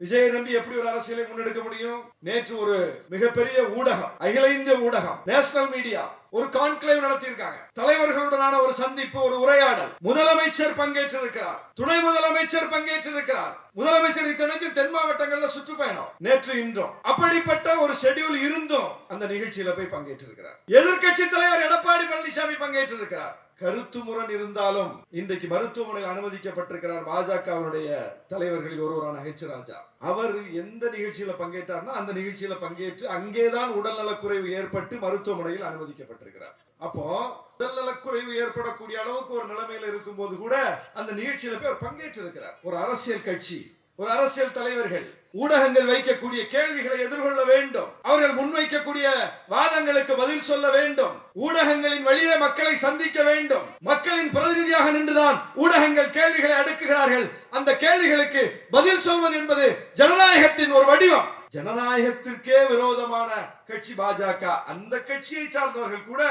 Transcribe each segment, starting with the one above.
விஜயை நம்பி எப்படி ஒரு அரசியலை முன்னெடுக்க முடியும்? நேற்று ஒரு மிகப்பெரிய ஊடகம், அகில இந்திய ஊடகம், நேஷனல் மீடியா ஒரு கான்க்ளேவ் நடத்தியிருக்காங்க. தலைவர்களுடனான ஒரு சந்திப்பு, ஒரு உரையாடல். முதலமைச்சர் பங்கேற்றிருக்கிறார், துணை முதலமைச்சர் பங்கேற்றிருக்கிறார். முதலமைச்சர் இத்தனைக்கும் தென் மாவட்டங்கள்ல சுற்றுப்பயணம் நேற்று இன்றும். அப்படிப்பட்ட ஒரு ஷெட்யூல் இருந்தும் அந்த நிகழ்ச்சியில போய் பங்கேற்றிருக்கிறார். எதிர்க்கட்சி தலைவர் எடப்பாடி பழனிசாமி பங்கேற்றிருக்கிறார். கருத்து முரண் இருந்தாலும் இன்றைக்கு மருத்துவமனையில் அனுமதிக்கப்பட்டிருக்கிறார் பாஜகவினுடைய தலைவர்களில் ஒருவரான ஹெச் ராஜா. அவர் எந்த நிகழ்ச்சியில பங்கேற்றார்னா அந்த நிகழ்ச்சியில பங்கேற்று அங்கேதான் உடல்நலக்குறைவு ஏற்பட்டு மருத்துவமனையில் அனுமதிக்கப்பட்டிருக்கிறார். அப்போ உடல்நலக்குறைவு ஏற்படக்கூடிய அளவுக்கு ஒரு நிலைமையில இருக்கும் போது கூட அந்த நிகழ்ச்சியில போய் அவர் பங்கேற்றிருக்கிறார். ஒரு அரசியல் கட்சி, ஒரு அரசியல் தலைவர்கள் ஊடகங்கள் வைக்கக்கூடிய கேள்விகளை எதிர்கொள்ள வேண்டும். அவர்கள் முன்வைக்கக்கூடிய வாதங்களுக்கு பதில் சொல்ல வேண்டும். ஊடகங்களின் வழியே மக்களை சந்திக்க வேண்டும். மக்களின் பிரதிநிதியாக நின்றுதான் ஊடகங்கள் கேள்விகளை அடுக்குகிறார்கள். அந்த கேள்விகளுக்கு பதில் சொல்வது என்பது ஜனநாயகத்தின் ஒரு வடிவம். ஜனநாயகத்திற்கே விரோதமான கட்சி பாஜக. அந்த கட்சியை சார்ந்தவர்கள் கூட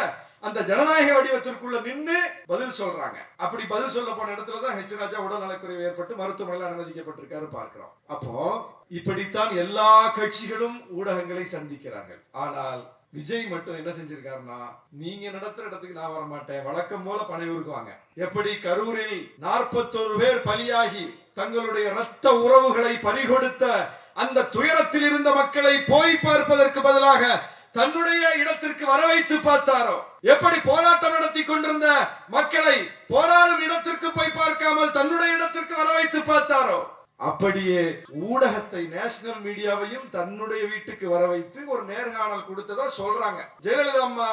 அந்த ஜனநாயக வடிவத்திற்குள்ள நின்று பதில் சொல்றாங்க. அப்படி பதில் சொல்ல போன இடத்துல தான் ஹெச் ராஜா உடல்நலக்குறைவு ஏற்பட்டு மருத்துவமனையில் அனுமதிக்கப்பட்டிருக்காரு பார்க்கிறோம். அப்போ இப்படித்தான் எல்லா கட்சிகளும் ஊடகங்களை சந்திக்கிறார்கள். ஆனால் விஜய் மட்டும் என்ன செஞ்சிருக்காருன்னா, நீங்க நடத்துற இடத்துக்கு நான் வரமாட்டேன், வழக்கம் போல பனையூருக்கு வாங்க. எப்படி கரூரில் 41 பேர் பலியாகி தங்களுடைய இரத்த உறவுகளை பறிகொடுத்த அந்த துயரத்தில் இருந்த மக்களை போய் பார்ப்பதற்கு பதிலாக தன்னுடைய இடத்திற்கு வர வைத்து பார்த்தாரோ, எப்படி போராட்டம் நடத்தி கொண்டிருந்த மக்களை போராடும் இடத்திற்கு போய் பார்க்காமல் தன்னுடைய இடத்திற்கு வர வைத்து பார்த்தாரோ, அப்படியே ஊடகத்தை, நேஷனல் மீடியாவையும் தன்னுடைய வீட்டுக்கு வர வைத்து ஒரு நேர்காணல் கொடுத்ததா சொல்றாங்க. ஜெயலலிதா அம்மா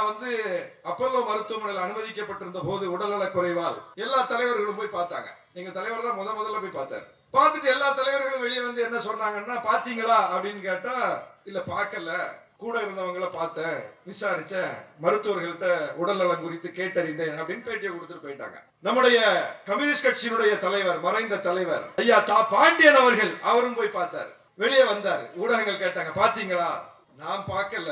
அப்பல்லோ மருத்துவமனையில் அனுமதிக்கப்பட்டிருந்த போது உடல்நலக் குறைவால் எல்லா தலைவர்களும் போய் பார்த்தாங்க. எங்க தலைவர் தான் முதல்ல போய் பார்த்தார். பார்த்துட்டு எல்லா தலைவர்களும் வெளியே வந்து என்ன சொன்னாங்கன்னா, பாத்தீங்களா அப்படின்னு கேட்டா, இல்ல பார்க்கல, கூட இருந்தவங்களை பார்த்தேன், விசாரிச்சேன், மருத்துவர்கள்ட்ட உடல்நலம் குறித்து கேட்டறிந்தேன் அப்படின்னு பேட்டியை கொடுத்துட்டு போயிட்டாங்க. நம்முடைய கம்யூனிஸ்ட் கட்சியினுடைய தலைவர், மறைந்த தலைவர் ஐயா தா பாண்டியன் அவர்கள், அவரும் போய் பார்த்தார். வெளியே வந்தார். ஊடகங்கள் கேட்டாங்க, பாத்தீங்களா? நான் பார்க்கல,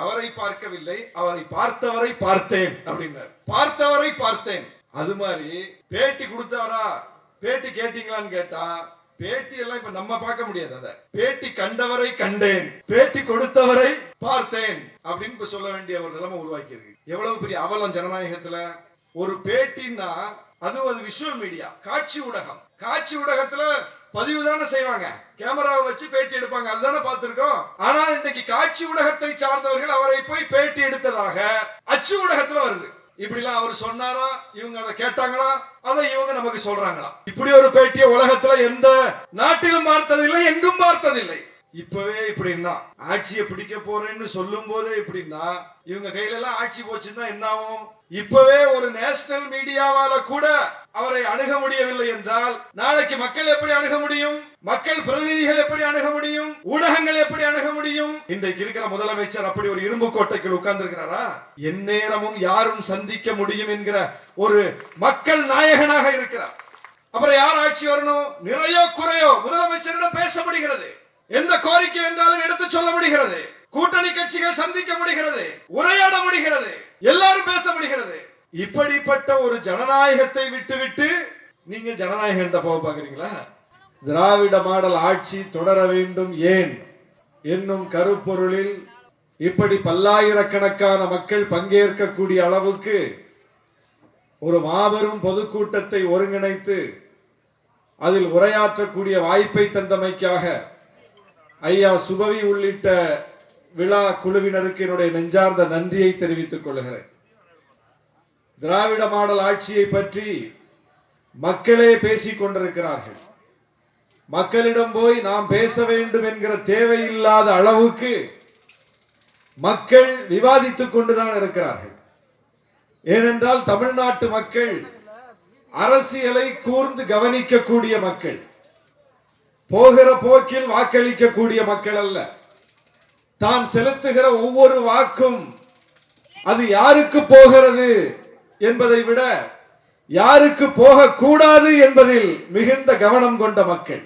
அவரை பார்க்கவில்லை, அவரை பார்த்தவரை பார்த்தேன் அப்படின்னார். பார்த்தவரை பார்த்தேன். அது மாதிரி பேட்டி கொடுத்தாரா, பேட்டி கேட்டீங்களான்னு கேட்டா, பேட்டி எல்லாம் இப்ப நம்ம பார்க்க முடியாது. அத பேட்டி கண்டவரை கண்டேன், பேட்டி கொடுத்தவரை பார்த்தேன் அப்படின்னு சொல்ல வேண்டிய ஒரு நிலைமை உருவாக்கி இருக்கு. எவ்வளவு பெரிய அவலம் ஜனநாயகத்துல. ஒரு பேட்டின்னா அது விஷுவல் மீடியா, காட்சி ஊடகம். காட்சி ஊடகத்துல பதிவு தானே செய்வாங்க, கேமராவை வச்சு பேட்டி எடுப்பாங்க, அதுதானே பார்த்திருக்கோம். ஆனால் இன்னைக்கு காட்சி ஊடகத்தை சார்ந்தவர்கள் அவரை போய் பேட்டி எடுத்ததாக அச்சு ஊடகத்துல வருது. இப்படி எல்லாம் அவர் சொன்னாரா, இவங்க அதை கேட்டாங்களா, அதை இவங்க நமக்கு சொல்றாங்களா? இப்படி ஒரு பேட்டிய உலகத்துல எந்த நாட்டிலும் பார்த்ததில்லை, எங்கும் பார்த்ததில்லை. இப்பவே இப்படின்னா ஆட்சியை பிடிக்க போறேன்னு சொல்லும் போதே இப்படின்னா, இவங்க கையில எல்லாம் ஆட்சி போச்சுன்னா என்ன ஆகும்? இப்பவே ஒரு நேஷனல் மீடியாவால கூட அவரை அணுக முடியவில்லை என்றால் நாளைக்கு மக்கள் எப்படி அணுக முடியும்? மக்கள் பிரதிநிதிகள் எப்படி அணுக முடியும்? ஊடகங்கள் எப்படி அணுக முடியும்? இன்றைக்கு இருக்கிற முதலமைச்சர் அப்படி ஒரு இரும்பு கோட்டைக்குள் உட்கார்ந்து இருக்கிறாரா? எந்நேரமும் யாரும் சந்திக்க முடியும் என்கிற ஒரு மக்கள் நாயகனாக இருக்கிறார். அப்புறம் யார் ஆட்சி வரணும்? நிறைய குறையோ முதலமைச்சரிடம் பேச முடிகிறது. எந்த கோரிக்கை என்றாலும் எடுத்து சொல்ல முடிகிறது. கூட்டணி கட்சிகள் சந்திக்க முடிகிறது, உரையாட முடிகிறது, எல்லாரும் பேச முடிகிறது. இப்படிப்பட்ட ஒரு ஜனநாயகத்தை விட்டுவிட்டு நீங்க ஜனநாயகம் போக பாக்குறீங்களா? திராவிட மாடல் ஆட்சி தொடர வேண்டும் ஏன் என்னும் கருப்பொருளில் இப்படி பல்லாயிரக்கணக்கான மக்கள் பங்கேற்கக்கூடிய அளவுக்கு ஒரு மாபெரும் பொதுக்கூட்டத்தை ஒருங்கிணைத்து அதில் உரையாற்றக்கூடிய வாய்ப்பை தந்தமைக்காக ஐயா சுபவி உள்ளிட்ட விழா குழுவினருக்கு என்னுடைய நெஞ்சார்ந்த நன்றியை தெரிவித்துக் கொள்கிறேன். திராவிட மாடல் ஆட்சியை பற்றி மக்களே பேசிக் கொண்டிருக்கிறார்கள். மக்களிடம் போய் நாம் பேச வேண்டும் என்கிற தேவையில்லாத அளவுக்கு மக்கள் விவாதித்துக் கொண்டுதான் இருக்கிறார்கள். ஏனென்றால் தமிழ்நாட்டு மக்கள் அரசியலை கூர்ந்து கவனிக்கக்கூடிய மக்கள், போகிற போக்கில் வாக்களிக்கக்கூடிய மக்கள் அல்ல. தான் செலுத்துகிற ஒவ்வொரு வாக்கும் அது யாருக்கு போகிறது என்பதை விட யாருக்கு போகக்கூடாது என்பதில் மிகுந்த கவனம் கொண்ட மக்கள்.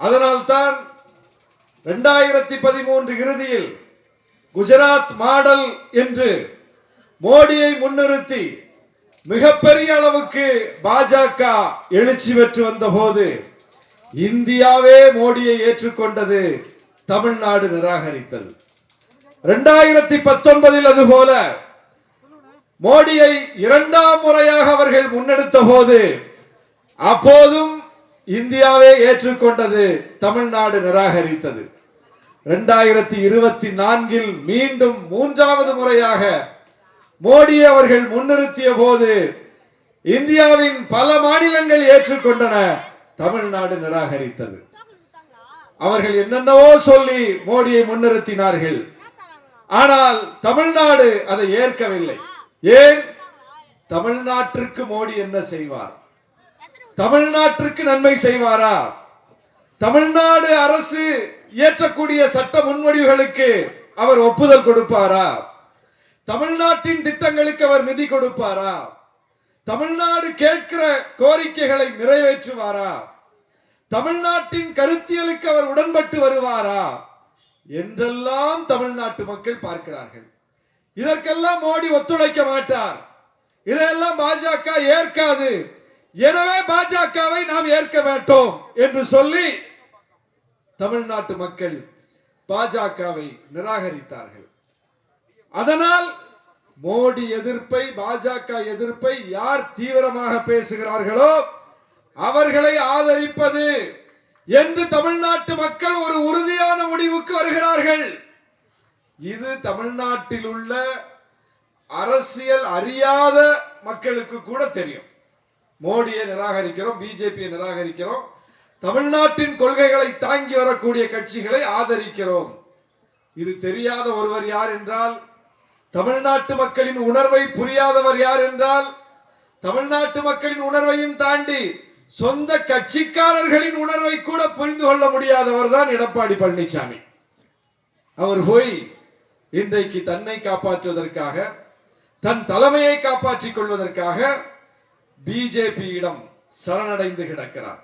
அதனால்தான் 2013 இறுதியில் குஜராத் மாடல் என்று மோடியை முன்னிறுத்தி மிகப்பெரிய அளவுக்கு பாஜக எழுச்சி பெற்று வந்த போது இந்தியாவே மோடியை ஏற்றுக்கொண்டது, தமிழ்நாடு நிராகரித்தது. 2019 அதுபோல மோடியை இரண்டாம் முறையாக அவர்கள் முன்னெடுத்த போது அப்போதும் இந்தியாவே ஏற்றுக்கொண்டது, தமிழ்நாடு நிராகரித்தது. 2024 மீண்டும் மூன்றாவது முறையாக மோடி அவர்கள் முன்னிறுத்திய போது இந்தியாவின் பல மாநிலங்கள் ஏற்றுக்கொண்டன, தமிழ்நாடு நிராகரித்தது. அவர்கள் என்னென்னவோ சொல்லி மோடியை முன்னிறுத்தினார்கள். ஆனால் தமிழ்நாடு அதை ஏற்கவில்லை. ஏன்? தமிழ்நாட்டிற்கு மோடி என்ன செய்வார்? தமிழ்நாட்டிற்கு நன்மை செய்வாரா? தமிழ்நாடு அரசு இயற்றக்கூடிய சட்ட முன்வடிவுகளுக்கு அவர் ஒப்புதல் கொடுப்பாரா? தமிழ்நாட்டின் திட்டங்களுக்கு அவர் நிதி கொடுப்பாரா? தமிழ்நாடு கேட்கிற கோரிக்கைகளை நிறைவேற்றுவாரா? தமிழ்நாட்டின் கருத்தியலுக்கு அவர் உடன்பட்டு வருவாரா என்றெல்லாம் தமிழ்நாட்டு மக்கள் பார்க்கிறார்கள். இதற்கெல்லாம் மோடி ஒத்துழைக்க மாட்டார். இதையெல்லாம் பாஜக ஏற்காது. எனவே பாஜகவை நாம் ஏற்க மாட்டோம் என்று சொல்லி தமிழ்நாட்டு மக்கள் பாஜகவை நிராகரித்தார்கள். அதனால் மோடி எதிர்ப்பை, பாஜக எதிர்ப்பை யார் தீவிரமாக பேசுகிறார்களோ அவர்களை ஆதரிப்பது என்று தமிழ்நாட்டு மக்கள் ஒரு உறுதியான முடிவுக்கு வருகிறார்கள். இது தமிழ்நாட்டில் உள்ள அரசியல் அறியாத மக்களுக்கு கூட தெரியும். மோடியை நிராகரிக்கிறோம், பிஜேபியை நிராகரிக்கிறோம், தமிழ்நாட்டின் கொள்கைகளை தாங்கி வரக்கூடிய கட்சிகளை ஆதரிக்கிறோம். இது தெரியாத ஒருவர் யார் என்றால், தமிழ்நாட்டு மக்களின் உணர்வை புரியாதவர் யார் என்றால், தமிழ்நாட்டு மக்களின் உணர்வையும் தாண்டி சொந்த கட்சிக்காரர்களின் உணர்வை கூட புரிந்து கொள்ள முடியாதவர் தான் எடப்பாடி பழனிசாமி. அவர் போய் இன்றைக்கு தன்னை காப்பாற்றுவதற்காக, தன் தலைமையை காப்பாற்றிக் கொள்வதற்காக பிஜேபியிடம் சரணடைந்து கிடக்கிறார்.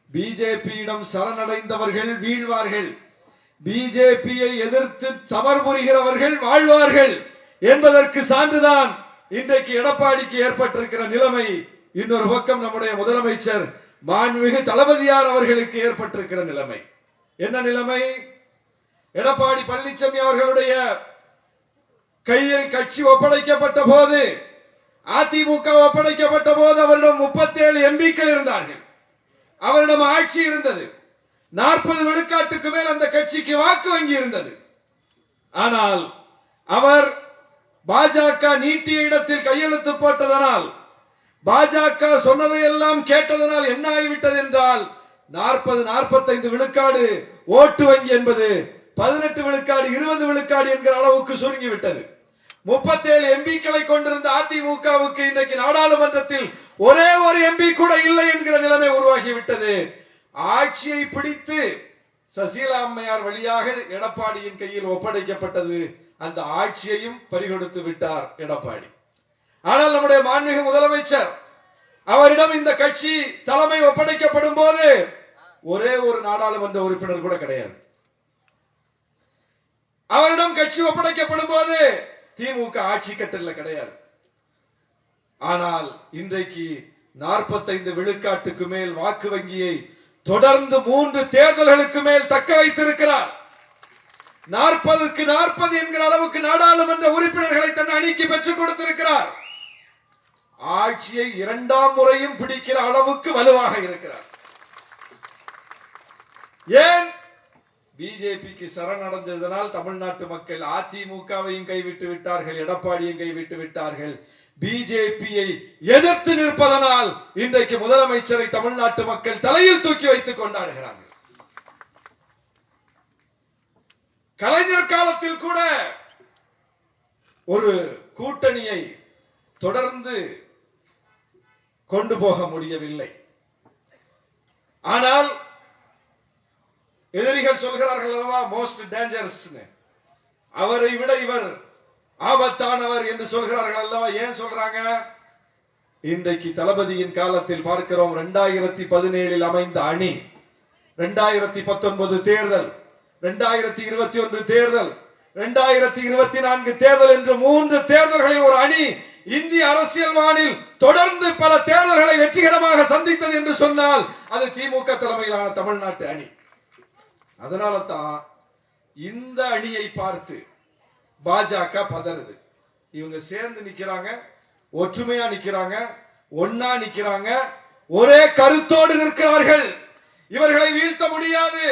பிஜேபியிடம் சரணடைந்தவர்கள் வீழ்வார்கள், பிஜேபியை எதிர்த்து சமர் புரிகிறவர்கள் வாழ்வார்கள் என்பதற்கு சான்றுதான் இன்றைக்கு எடப்பாடிக்கு ஏற்பட்டிருக்கிற நிலைமை. இன்னொரு பக்கம் நம்முடைய முதலமைச்சர் மாண்புமிகு தளபதியார் அவர்களுக்கு ஏற்பட்டிருக்கிற நிலைமை என்ன நிலைமை? எடப்பாடி பழனிசாமி அவர்களுடைய கையில் கட்சி ஒப்படைக்கப்பட்ட போது, அதிமுக ஒப்படைக்கப்பட்ட போது அவரிடம் 37 எம்பிக்கள் இருந்தார்கள். அவரிடம் ஆட்சி இருந்தது. 40 விழுக்காட்டுக்கு மேல் அந்த கட்சிக்கு வாக்கு வங்கி இருந்தது. ஆனால் அவர் பாஜக நீட்டிய இடத்தில் கையெழுத்து போட்டதனால், பாஜக சொன்னதையெல்லாம் கேட்டதனால் என்ன ஆகிவிட்டது என்றால் 40-45 விழுக்காடு ஓட்டு வங்கி என்பது 18 விழுக்காடு 20 விழுக்காடு என்கிற அளவுக்கு சுருங்கிவிட்டது. 37 எம்பிக்களை கொண்டிருந்த அதிமுகவுக்கு இன்றைக்கு நாடாளுமன்றத்தில் ஒரே ஒரு எம்பி கூட இல்லை என்கிற நிலைமை உருவாகிவிட்டது. ஆட்சியை பிடித்து சசிகலா அம்மையார் வழியாக எடப்பாடியின் கையில் ஒப்படைக்கப்பட்டது. அந்த ஆட்சியையும் பறிகொடுத்து விட்டார் எடப்பாடி. ஆனால் நம்முடைய மாண்புமிகு முதலமைச்சர் அவரிடம் இந்த கட்சி தலைமை ஒப்படைக்கப்படும் போது ஒரே ஒரு நாடாளுமன்ற உறுப்பினர் கூட கிடையாது. அவரிடம் கட்சி ஒப்படைக்கப்படும் போது திமுக ஆட்சி கட்டளை கிடையாது. ஆனால் இன்றைக்கு 45 விழுக்காட்டுக்கு மேல் வாக்கு வங்கியை தொடர்ந்து 3 தேர்தல்களுக்கு மேல் தக்க வைத்திருக்கிறார். 40க்கு 40 என்கிற அளவுக்கு நாடாளுமன்ற உறுப்பினர்களை தன் அணிக்கு பெற்றுக் கொடுத்திருக்கிறார். ஆட்சியை 2ஆம் முறையும் பிடிக்கிற அளவுக்கு வலுவாக இருக்கிறார். ஏன்? பிஜேபிக்கு சரணடைந்ததனால் தமிழ்நாட்டு மக்கள் அதிமுகவையும் கைவிட்டு விட்டார்கள், எடப்பாடியும் கைவிட்டு விட்டார்கள். பிஜேபியை எதிர்த்து நிற்பதனால் இன்றைக்கு முதலமைச்சரை தமிழ்நாட்டு மக்கள் தலையில் தூக்கி வைத்துக் கொண்டாடுகிறார்கள். கலைஞர் காலத்தில் கூட ஒரு கூட்டணியை தொடர்ந்து கொண்டு போக முடியவில்லை. ஆனால் எதிரிகள் சொல்கிறார்கள் அல்லவா, மோஸ்ட் டேஞ்சரஸ், அவரை விட இவர் ஆபத்தானவர் என்று சொல்கிறார்கள் அல்லவா. ஏன் சொல்றாங்க? இன்றைக்கு தளபதியின் காலத்தில் பார்க்கிறோம், 2017 அமைந்த அணி, 2019 தேர்தல், 2021 தேர்தல், 2024 தேர்தல் என்று 3 தேர்தல்களில் ஒரு அணி இந்திய அரசியல் வானில் தொடர்ந்து பல தேர்தல்களை வெற்றிகரமாக சந்தித்தது என்று சொன்னால் அது திமுக தலைமையிலான தமிழ்நாட்டு அணி. அதனால தான் இந்த அணியை பார்த்து பாஜக பதறுது. இவங்க சேர்ந்து நிக்கிறாங்க, ஒற்றுமையா நிக்கிறாங்க, ஒன்னா நிக்கிறாங்க, ஒரே கருத்தோடு நிற்கிறார்கள். இவர்களை வீழ்த்த முடியாது.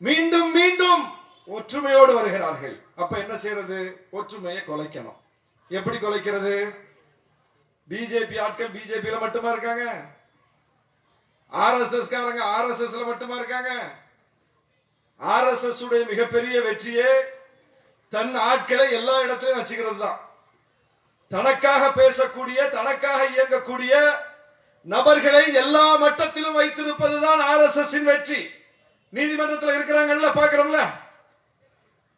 மீண்டும் மீண்டும் ஒற்றுமையோடு வருகிறார்கள். அப்ப என்ன செய்யறது? ஒற்றுமையை குலைக்கணும். எப்படி குலைக்கிறது? பிஜேபி ஆட்கள் பிஜேபியில மட்டுமா இருக்காங்க? ஆர்எஸ்எஸ் காரங்க ஆர்எஸ்எஸ்ல மட்டுமா இருக்காங்க? ஆர்எஸ்எஸ் உடைய மிகப்பெரிய வெற்றியே தன் ஆட்களை எல்லா இடத்திலும் வச்சுக்கிறது தான். தனக்காக பேசக்கூடிய, தனக்காக இயங்கக்கூடிய நபர்களை எல்லா மட்டத்திலும் வைத்திருப்பதுதான் ஆர்எஸ்எஸ் வெற்றி. நீதிமன்றத்தில் இருக்கிறாங்கல்ல, பாக்குறோம்ல,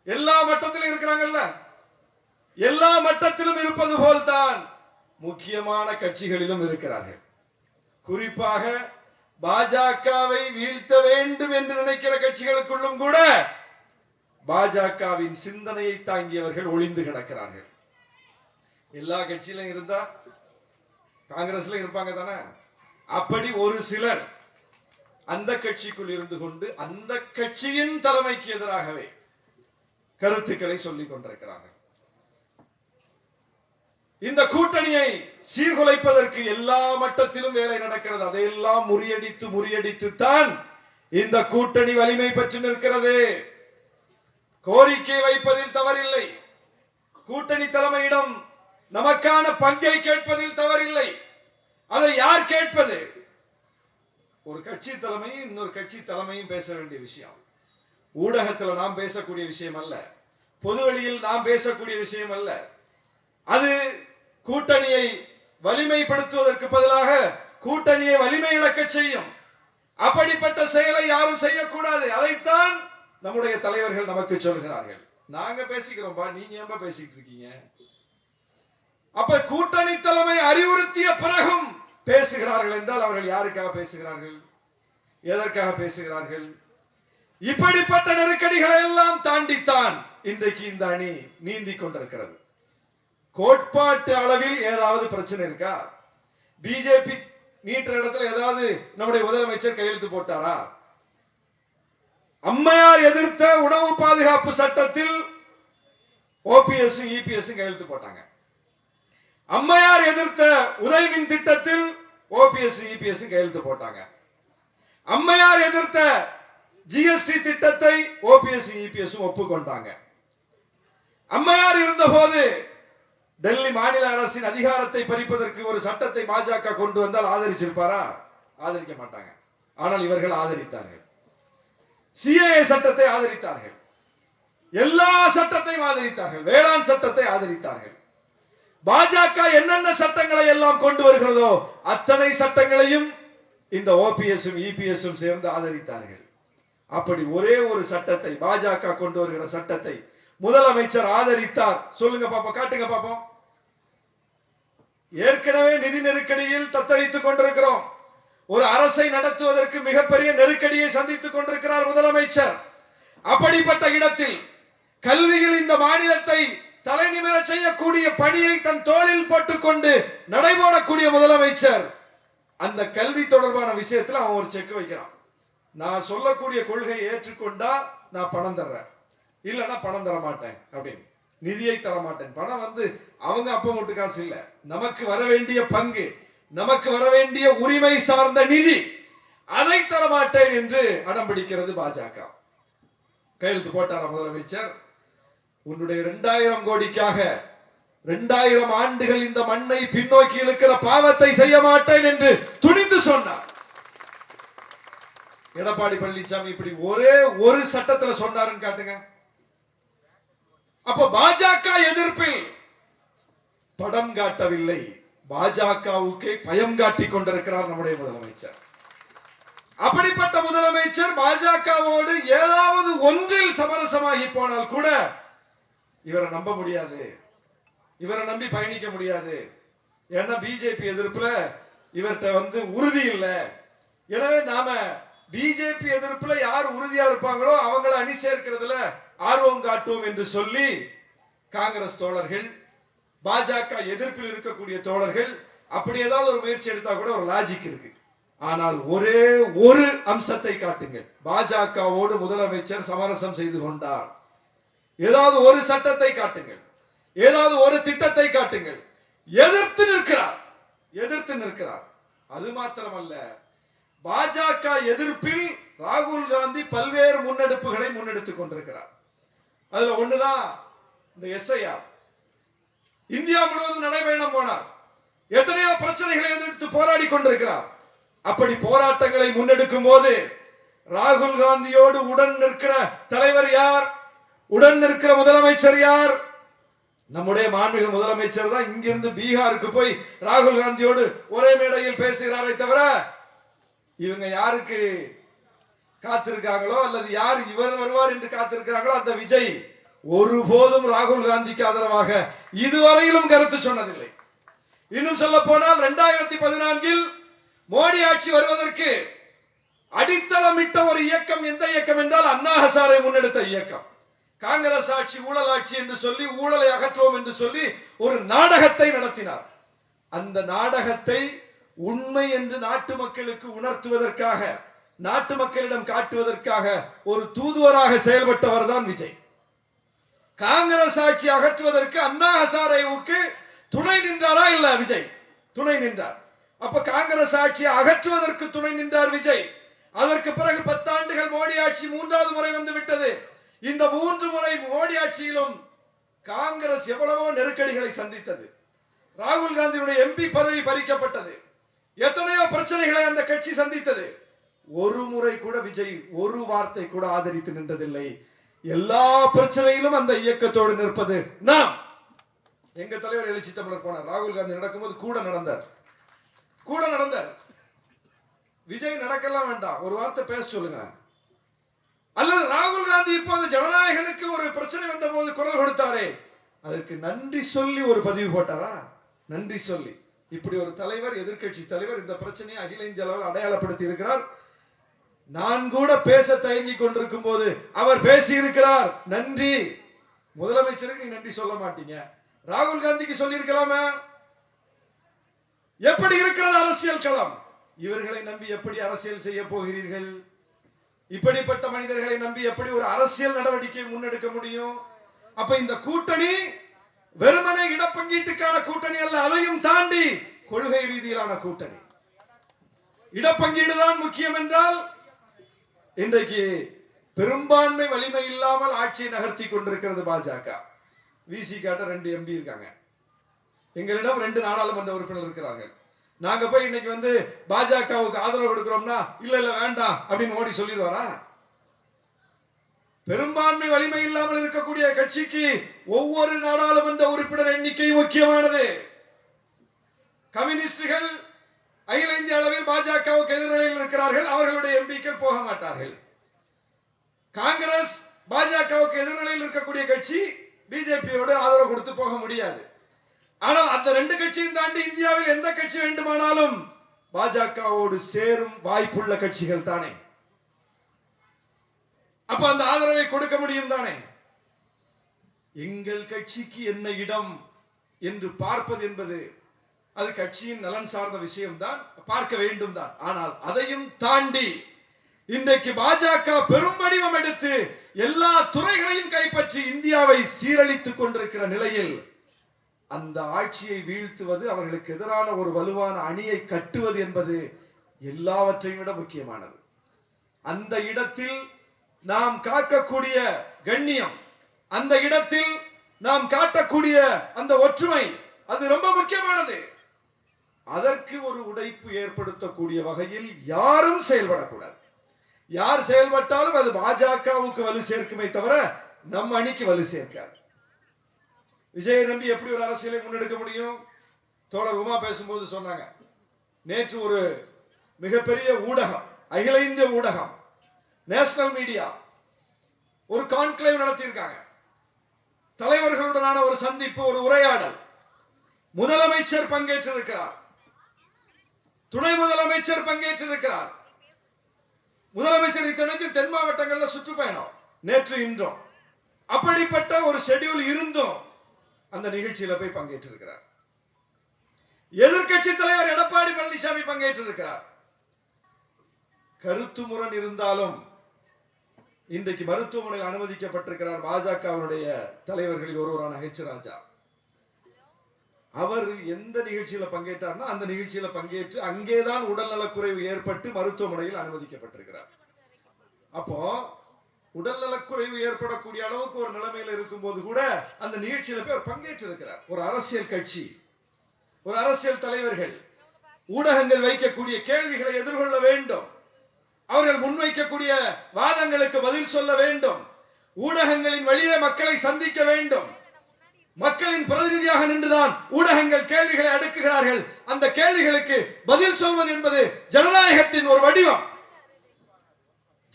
எல்லா மட்டத்திலும் இருக்கிறாங்கல்ல. எல்லா மட்டத்திலும் இருப்பது போல்தான் முக்கியமான கட்சிகளிலும் இருக்கிறார்கள். குறிப்பாக பாஜகவை வீழ்த்த வேண்டும் என்று நினைக்கிற கட்சிகளுக்குள்ளும் கூட பாஜகவின் சிந்தனையை தாங்கியவர்கள் ஒளிந்து கிடக்கிறார்கள். எல்லா கட்சியிலும் இருந்தா காங்கிரஸ்ல இருப்பாங்க தானே. அப்படி ஒரு சிலர் அந்த கட்சிக்குள் இருந்து கொண்டு அந்த கட்சியின் தலைமைக்கு எதிராகவே கருத்துக்களை சொல்லிக் கொண்டிருக்கிறார்கள். இந்த கூட்டணியை சீர்குலைப்பதற்கு எல்லா மட்டத்திலும் வேலை நடக்கிறது. அதையெல்லாம் முறியடித்து தான் இந்த கூட்டணி வலிமை பெற்று நிற்கிறது. கோரிக்கை வைப்பதில் தவறில்லை. கூட்டணி தலைமையிடம் நமக்கான பங்கை கேட்பதில் தவறில்லை. அதை யார் கேட்பது? ஒரு கட்சி தலைமையும் இன்னொரு கட்சி தலைமையும் பேச வேண்டிய விஷயம். ஊடகத்தில் நாம் பேசக்கூடிய விஷயம் அல்ல, பொதுவெளியில் நாம் பேசக்கூடிய விஷயம் அல்ல. அது கூட்டணியை வலிமைப்படுத்துவதற்கு பதிலாக கூட்டணியை வலிமை இழக்க செய்யும். அப்படிப்பட்ட செயலை யாரும் செய்யக்கூடாது. அதைத்தான் நம்முடைய தலைவர்கள் நமக்கு சொல்கிறார்கள். நாங்க பேசிக்கிறோம்பா, நீங்க ஏன்பா பேசிட்டு இருக்கீங்க? அப்ப கூட்டணி தலைமை அறிவுறுத்திய பிறகும் பேசுகிறார்கள் என்றால் அவர்கள் யாருக்காக பேசுகிறார்கள்? எதற்காக பேசுகிறார்கள்? இப்படிப்பட்ட நெருக்கடிகளை எல்லாம் தாண்டித்தான் இன்றைக்கு இந்த அணி நீந்தி கொண்டிருக்கிறது. கோட்பாட்டு அளவில் ஏதாவது பிரச்சனை இருக்கா? பிஜேபி நீட்டுற இடத்துல ஏதாவது நம்முடைய முதலமைச்சர் கையெழுத்து போட்டாரா? அம்மையார் எதிர்த்த உணவு பாதுகாப்பு சட்டத்தில் ஓபிஎஸ் இபிஎஸ் கையெழுத்து போட்டாங்க. அம்மையார் எதிர்த்த உதயமின் திட்டத்தில் ஓபிஎஸ் இபிஎஸ் கையெழுத்து போட்டாங்க. அம்மையார் எதிர்த்த ஜிஎஸ்டி திட்டத்தை ஓபிஎஸ் இபிஎஸ் ஒப்புக்கொண்டாங்க. அம்மையார் இருந்த போது டெல்லி மாநில அரசின் அதிகாரத்தை பறிப்பதற்கு ஒரு சட்டத்தை பாஜக கொண்டு வந்தால் ஆதரிச்சிருப்பாரா? ஆதரிக்க மாட்டாங்க. ஆனால் இவர்கள் ஆதரித்தார்கள். சிஏஏ சட்டத்தை ஆதரித்தார்கள். எல்லா சட்டத்தையும் ஆதரித்தார்கள். வேளாண் சட்டத்தை ஆதரித்தார்கள். பாஜக என்னென்ன சட்டங்களை எல்லாம் கொண்டு வருகிறதோ அத்தனை சட்டங்களையும் இந்த ஓபிஎஸும் இபிஎஸும் சேர்ந்து ஆதரித்தார்கள். அப்படி ஒரே ஒரு சட்டத்தை, பாஜக கொண்டு வருகிற சட்டத்தை முதலமைச்சர் ஆதரித்தார். சொல்லுங்க பாப்போம், காட்டுங்க பாப்போம். ஏற்கனவே நிதி நெருக்கடியில் தத்தளித்துக் கொண்டிருக்கிறோம். ஒரு அரசை நடத்துவதற்கு மிகப்பெரிய நெருக்கடியை சந்தித்துக் கொண்டிருக்கிறார் முதலமைச்சர். அப்படிப்பட்ட இடத்தில் கல்வியில் இந்த மாநிலத்தை தலைநிமிர செய்யக்கூடிய பணியை தன் தோளில் போட்டுக்கொண்டு நடைபோடக்கூடிய முதலமைச்சர் அந்த கல்வி தொடர்பான விஷயத்தில் அவன் ஒரு செக் வைக்கிறான். நான் சொல்லக்கூடிய கொள்கையை ஏற்றுக்கொண்டா நான் பணம் தர்றேன், இல்லைன்னா பணம் தர மாட்டேன் அப்படின்னு. நிதியை தர மாட்டேன். பணம் அவங்க அப்ப மட்டும் காசு இல்ல, நமக்கு வர வேண்டிய பங்கு, நமக்கு வர வேண்டிய உரிமை சார்ந்த நிதி, அதை தர மாட்டேன் என்று அடம் பிடிக்கிறது பாஜக. கையெழுத்து போட்டார் முதலமைச்சர். உன்னுடைய 2000 கோடிக்காக 2000 ஆண்டுகள் இந்த மண்ணை பின்னோக்கி இழுக்கிற பாவத்தை செய்ய மாட்டேன் என்று துணிந்து சொன்னார். எடப்பாடி பழனிசாமி இப்படி ஒரே ஒரு சட்டத்துல சொன்னாருன்னு காட்டுங்க. அப்ப பாஜக எதிர்ப்பில் படம் காட்டவில்லை, பாஜகவுக்கு பயம் காட்டிக் கொண்டிருக்கிறார் நம்முடைய முதலமைச்சர். அப்படிப்பட்ட முதலமைச்சர் பாஜகவோடு ஏதாவது ஒன்றில் சமரசமாகி போனால் கூட இவரை நம்ப முடியாது, இவரை நம்பி பயணிக்க முடியாது. ஏன்னா பிஜேபி எதிர்ப்புல இவர்கிட்ட உறுதி இல்லை. எனவே நாம பிஜேபி எதிர்ப்புல யார் உறுதியா இருப்பாங்களோ அவங்களை அணி சேர்க்கிறதுல ஆர்வம் காட்டுவோம் என்று சொல்லி காங்கிரஸ் தோழர்கள் பாஜக எதிர்ப்பில் இருக்கக்கூடிய தோழர்கள் அப்படி ஏதாவது ஒரு முயற்சி எடுத்தா கூட ஒரு லாஜிக் இருக்கு. ஆனால் ஒரே ஒரு அம்சத்தை காட்டுங்கள். பாஜகவோடு முதலமைச்சர் சமரசம் செய்து கொண்டார். ஏதாவது ஒரு சட்டத்தை காட்டுங்கள், ஏதாவது ஒரு திட்டத்தை காட்டுங்கள். எதிர்த்து நிற்கிறார். அது மாத்திரமல்ல, பாஜக எதிர்ப்பில் ராகுல் காந்தி பல்வேறு முன்னெடுப்புகளை முன்னெடுத்துக் கொண்டிருக்கிறார். அதுல ஒண்ணுதான் இந்த SIR. இந்தியா முழுவதும் நடைபயணம் போனார். எத்தனையோ பிரச்சனைகளை எதிர்த்து போராடி கொண்டிருக்கிறார். அப்படி போராட்டங்களை முன்னெடுக்கும் போது ராகுல் காந்தியோடு உடன் நிற்கிற தலைவர் யார்? உடன் நிற்கிற முதலமைச்சர் யார்? நம்முடைய மாண்புமிகு முதலமைச்சர் தான். இங்கிருந்து பீகாருக்கு போய் ராகுல் காந்தியோடு ஒரே மேடையில் பேசுகிறாரே தவிர இவங்க யாருக்கு காத்திருக்காங்களோ அல்லது யார் இவர் வருவார் என்று காத்திருக்கிறாங்களோ அந்த விஜய் ஒருபோதும் ராகுல் காந்திக்கு ஆதரவாக இதுவரையிலும் கருத்து சொன்னதில்லை. இன்னும் சொல்ல போனால் 2014 மோடி ஆட்சி வருவதற்கு அடித்தளமிட்ட ஒரு இயக்கம் எந்த இயக்கம் என்றால் அண்ணா ஹசாரே முன்னெடுத்த இயக்கம். காங்கிரஸ் ஆட்சி ஊழல் ஆட்சி என்று சொல்லி ஊழலை அகற்றுவோம் என்று சொல்லி ஒரு நாடகத்தை நடத்தினார். அந்த நாடகத்தை உண்மை என்று நாட்டு மக்களுக்கு உணர்த்துவதற்காக, நாட்டு மக்களிடம் காட்டுவதற்காக ஒரு தூதுவராக செயல்பட்டவர் தான் விஜய். காங்கிரஸ் ஆட்சி அகற்றுவதற்கு அண்ணா ஹசாரேவுக்கு துணை நின்றாரா? இல்ல, விஜய் துணை நின்றார். அப்ப காங்கிரஸ் ஆட்சியை அகற்றுவதற்கு துணை நின்றார் விஜய். அதற்கு பிறகு 10 ஆண்டுகள் மோடி ஆட்சி 3வது முறை வந்து விட்டது. இந்த 3 முறை மோடி ஆட்சியிலும் காங்கிரஸ் எவ்வளவோ நெருக்கடிகளை சந்தித்தது. ராகுல் காந்தியுடைய MP பதவி பறிக்கப்பட்டது. எத்தனையோ பிரச்சனைகளை அந்த கட்சி சந்தித்தது. ஒரு முறை கூட விஜய் ஒரு வார்த்தை கூட ஆதரித்து நின்றதில்லை. எல்லா பிரச்சனையிலும் அந்த இயக்கத்தோடு நிற்பது நாம். எங்க தலைவர் எழுச்சி தமிழர் போனார். ராகுல் காந்தி நடக்கும்போது கூட நடந்தார். விஜய் நடக்கலாம் வேண்டாம், ஒரு வார்த்தை பேச சொல்லுங்க. அல்லது ராகுல் காந்தி இப்போது ஜனநாயகனுக்கு ஒரு பிரச்சனை வந்த போது குரல் கொடுத்தாரே, அதற்கு நன்றி சொல்லி ஒரு பதிவு போட்டாரா? நன்றி சொல்லி. இப்படி ஒரு தலைவர், எதிர்க்கட்சி தலைவர் இந்த பிரச்சனையை அகில இந்திய அளவில் அடையாளப்படுத்தி இருக்கிறார். நான் கூட பேச தயங்கி கொண்டிருக்கும் போது அவர் பேசி இருக்கிறார். நன்றி. முதலமைச்சருக்கு நீங்க நன்றி சொல்ல மாட்டீங்க, ராகுல் காந்திக்கு சொல்லி இருக்கலாமா? எப்படி இருக்கிறது அரசியல் களம்? இவர்களை நம்பி எப்படி அரசியல் செய்ய போகிறீர்கள்? இப்படிப்பட்ட மனிதர்களை நம்பி எப்படி ஒரு அரசியல் நடவடிக்கை முன்னெடுக்க முடியும்? அப்ப இந்த கூட்டணி வெறுமனே இடப்பங்கீட்டுக்கான கூட்டணி அல்ல, அதையும் தாண்டி கொள்கை ரீதியிலான கூட்டணி. இடப்பங்கீடுதான் முக்கியம் என்றால் இன்றைக்கு பெரும்பான்மை வலிமை இல்லாமல் ஆட்சியை நகர்த்தி கொண்டிருக்கிறது பாஜக. VC காட்ட 2 MP இருக்காங்க. எங்களிடம் 2 நாடாளுமன்ற உறுப்பினர் இருக்கிறார்கள். நாங்க போய் இன்னைக்கு வந்து பாஜகவுக்கு ஆதரவு கொடுக்கிறோம்னா இல்ல வேண்டாம் அப்படின்னு மோடி சொல்லிடுவாரா? பெரும்பான்மை வலிமை இல்லாமல் இருக்கக்கூடிய கட்சிக்கு ஒவ்வொரு நாடாளுமன்ற உறுப்பினர் எண்ணிக்கை முக்கியமானது. கம்யூனிஸ்டுகள் அகில இந்திய அளவில் பாஜகவுக்கு எதிர்நிலையில் இருக்கிறார்கள். அவர்களுடைய MPக்கள் போக மாட்டார்கள். காங்கிரஸ் பாஜகவுக்கு எதிர்நிலையில் இருக்கக்கூடிய கட்சி பிஜேபியோடு ஆதரவு கொடுத்து போக முடியாது. ஆனால் அந்த 2 கட்சியும் தாண்டி இந்தியாவில் எந்த கட்சி வேண்டுமானாலும் பாஜகவோடு சேரும் வாய்ப்புள்ள கட்சிகள் தானே. அப்ப அந்த ஆதரவை கொடுக்க முடியும் தானே. எங்கள் கட்சிக்கு என்ன இடம் என்று பார்ப்பது என்பது அது கட்சியின் நலன் சார்ந்த விஷயம் தான், பார்க்க வேண்டும் தான். ஆனால் அதையும் தாண்டி இன்றைக்கு பாஜக பெரும் வடிவம் எடுத்து எல்லா துறைகளையும் கைப்பற்றி இந்தியாவை சீரழித்துக் கொண்டிருக்கிற நிலையில் அந்த ஆட்சியை வீழ்த்துவது, அவர்களுக்கு எதிரான ஒரு வலுவான அணியை கட்டுவது என்பது எல்லாவற்றையும் விட முக்கியமானது. அந்த இடத்தில் நாம் காக்கக்கூடிய கண்ணியம், அந்த இடத்தில் நாம் காட்டக்கூடிய அந்த ஒற்றுமை, அது ரொம்ப முக்கியமானது. அதற்கு ஒரு உடைப்பு ஏற்படுத்தக்கூடிய வகையில் யாரும் செயல்படக்கூடாது. யார் செயல்பட்டாலும் அது பாஜகவுக்கு வலு சேர்க்குமே தவிர நம் அணிக்கு வலு சேர்க்காது. விஜயை நம்பி எப்படி ஒரு அரசியலை முன்னெடுக்க முடியும்? தோழர் உமா பேசும்போது சொன்னாங்க, நேற்று ஒரு மிகப்பெரிய ஊடகம், அகில இந்திய ஊடகம், நேஷனல் மீடியா ஒரு கான்க்ளேவ் நடத்தியிருக்காங்க. தலைவர்களுடனான ஒரு சந்திப்பு, ஒரு உரையாடல். முதலமைச்சர் பங்கேற்றிருக்கிறார், துணை முதலமைச்சர் பங்கேற்றிருக்கிறார். முதலமைச்சர் இத்தனைக்கும் தென் மாவட்டங்களில் சுற்றுப்பயணம் நேற்று இன்றும். அப்படிப்பட்ட ஒரு ஷெட்யூல் இருந்தும் அந்த நிகழ்ச்சியில போய் பங்கேற்றிருக்கிறார். எதிர்க்கட்சி தலைவர் எடப்பாடி பழனிசாமி பங்கேற்றிருக்கிறார். கருத்து முரண் இருந்தாலும் இன்றைக்கு மருத்துவமனையில் அனுமதிக்கப்பட்டிருக்கிறார் பாஜகவினுடைய தலைவர்களில் ஒருவரான ஹெச் ராஜா. அவர் எந்த நிகழ்ச்சியில பங்கேற்றார்னா அந்த நிகழ்ச்சியில பங்கேற்று அங்கேதான் உடல்நலக்குறைவு ஏற்பட்டு மருத்துவமனையில் அனுமதிக்கப்பட்டிருக்கிறார். அப்போ உடல்நலக்குறைவு ஏற்படக்கூடிய அளவுக்கு ஒரு நிலைமையில இருக்கும் போது கூட அந்த நிகழ்ச்சியில போய் அவர் பங்கேற்றிருக்கிறார். ஒரு அரசியல் கட்சி, ஒரு அரசியல் தலைவர்கள் ஊடகங்கள் வைக்கக்கூடிய கேள்விகளை எதிர்கொள்ள வேண்டும். அவர்கள் முன்வைக்கக்கூடிய வாதங்களுக்கு பதில் சொல்ல வேண்டும். ஊடகங்களின் வழியே மக்களை சந்திக்க வேண்டும். மக்களின் பிரதிநிதியாக நின்றுதான் ஊடகங்கள் கேள்விகளை அடுக்குகிறார்கள். அந்த கேள்விகளுக்கு பதில் சொல்வது என்பது ஜனநாயகத்தின் ஒரு வடிவம்.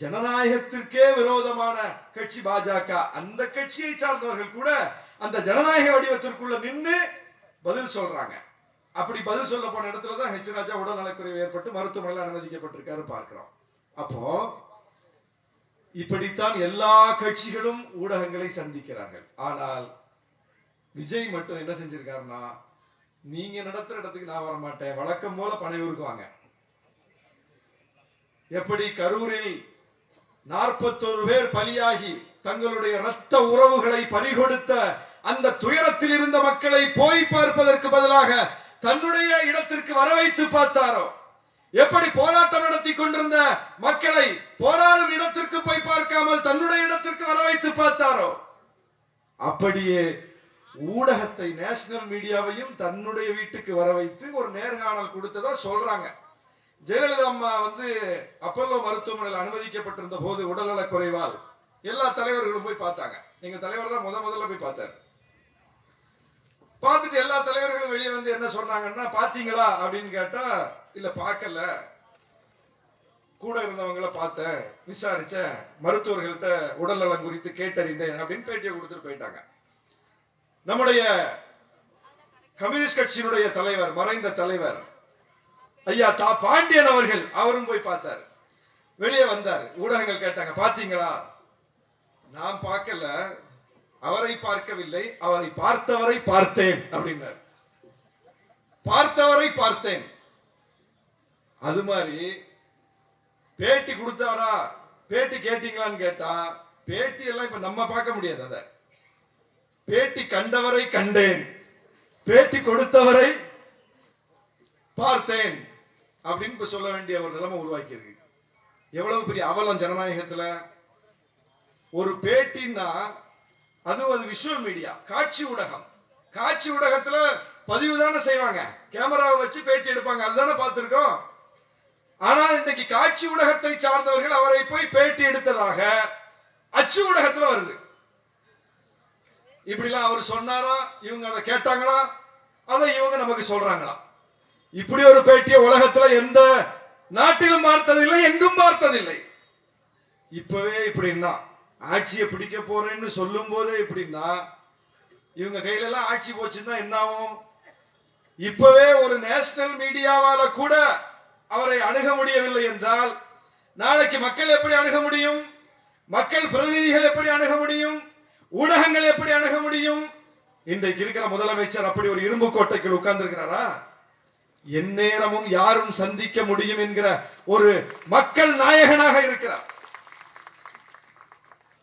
ஜனநாயகத்திற்கே விரோதமான கட்சி பாஜக. அந்த கட்சியை சார்ந்தவர்கள் கூட அந்த ஜனநாயக வடிவத்திற்குள்ள நின்று பதில் சொல்றாங்க. அப்படி பதில் சொல்ல போன இடத்துலதான் ஹெச் ராஜா உடல்நலக்குறைவு ஏற்பட்டு மருத்துவமனையில் அனுமதிக்கப்பட்டிருக்காரு பார்க்கிறோம். அப்போ இப்படித்தான் எல்லா கட்சிகளும் ஊடகங்களை சந்திக்கிறார்கள். ஆனால் விஜய் மட்டும் என்ன செஞ்சிருக்காருன்னா, நீங்க நடத்துற இடத்துக்கு நான் வர மாட்டேன், வழக்கம் போல பனையூருக்கு வாங்க. எப்படி கரூரில் 41 பேர் பலியாகி தங்களுடைய இரத்த உறவுகளை பறிகொடுத்த அந்த துயரத்தில் இருந்த மக்களை போய் பார்ப்பதற்கு பதிலாக தன்னுடைய இடத்திற்கு வர வைத்து பார்த்தாரோ, எப்படி போராட்டம் நடத்தி கொண்டிருந்த மக்களை போராடும் இடத்திற்கு போய் பார்க்காமல் தன்னுடைய இடத்திற்கு வர வைத்து பார்த்தாரோ, அப்படியே ஊடகத்தை, நேஷனல் மீடியாவையும் தன்னுடைய வீட்டுக்கு வர வைத்து ஒரு நேர்காணல் கொடுத்ததா சொல்றாங்க. ஜெயலலிதா அம்மா அப்பல்லோ மருத்துவமனையில் அனுமதிக்கப்பட்டிருந்த போது உடல்நலக் குறைவால் எல்லா தலைவர்களும் போய் பார்த்தாங்க. எங்க தலைவர் தான் முதல்ல போய் பார்த்தார். பார்த்துட்டு எல்லா தலைவர்களும் வெளியே வந்து என்ன சொன்னாங்கன்னா, பாத்தீங்களா அப்படின்னு கேட்டா, இல்ல பார்க்கல, கூட இருந்தவங்களை பார்த்தேன், விசாரிச்சேன், மருத்துவர்கள்ட்ட உடல்நலம் குறித்து கேட்டறிந்தேன் அப்படின்னு பேட்டியை கொடுத்துட்டு போயிட்டாங்க. நம்முடைய கம்யூனிஸ்ட் கட்சியினுடைய தலைவர், மறைந்த தலைவர் ஐயா தா பாண்டியன் அவர்கள், அவரும் போய் பார்த்தார். வெளியே வந்தார். ஊடகங்கள் கேட்டாங்க, பாத்தீங்களா? நான் பார்க்கல, அவரை பார்க்கவில்லை, அவரை பார்த்தவரை பார்த்தேன் அப்படின்னார். பார்த்தவரை பார்த்தேன். அது மாதிரி பேட்டி கொடுத்தாரா, பேட்டி கேட்டீங்களான்னு கேட்டா, பேட்டி எல்லாம் இப்ப நம்ம பார்க்க முடியாது. அத பேட்டி கண்டவரை கண்டேன், பேட்டி கொடுத்தவரை பார்த்தேன் அப்படின்னு இப்ப சொல்ல வேண்டிய ஒரு நிலைமை உருவாக்கி இருக்கு. எவ்வளவு பெரிய அவலம் ஜனநாயகத்துல. ஒரு பேட்டின்னா அது விஷுவல் மீடியா, காட்சி ஊடகம். காட்சி ஊடகத்துல பதிவு தானே செய்வாங்க, கேமராவை வச்சு பேட்டி எடுப்பாங்க, அதுதானே பார்த்திருக்கோம். ஆனால் இன்னைக்கு காட்சி ஊடகத்தை சார்ந்தவர்கள் அவரை போய் பேட்டி எடுத்ததாக அச்சு ஊடகத்துல வருது. இப்படிலாம் அவர் சொன்னாரா, இவங்க அதை கேட்டாங்களா, அதை இவங்க நமக்கு சொல்றாங்களா? இப்படி ஒரு பேட்டியை உலகத்துல எந்த நாட்டிலும் பார்த்ததில்லை, எங்கும் பார்த்ததில்லை. இப்பவே இப்படின்னா, ஆட்சியை பிடிக்க போறேன்னு சொல்லும் போதே இப்படின்னா, இவங்க கையில எல்லாம் ஆட்சி போச்சுன்னா என்ன ஆகும்? இப்பவே ஒரு நேஷனல் மீடியாவால கூட அவரை அணுக முடியவில்லை என்றால், நாளைக்கு மக்கள் எப்படி அணுக முடியும்? மக்கள் பிரதிநிதிகள் எப்படி அணுக முடியும்? ஊடகங்கள் எப்படி அணுக முடியும்? இன்றைக்கு இருக்கிற முதலமைச்சர் அப்படி ஒரு இரும்பு கோட்டைக்குள் உட்கார்ந்து இருக்கிறாரா? எந்நேரமும் யாரும் சந்திக்க முடியும் என்கிற ஒரு மக்கள் நாயகனாக இருக்கிறார்.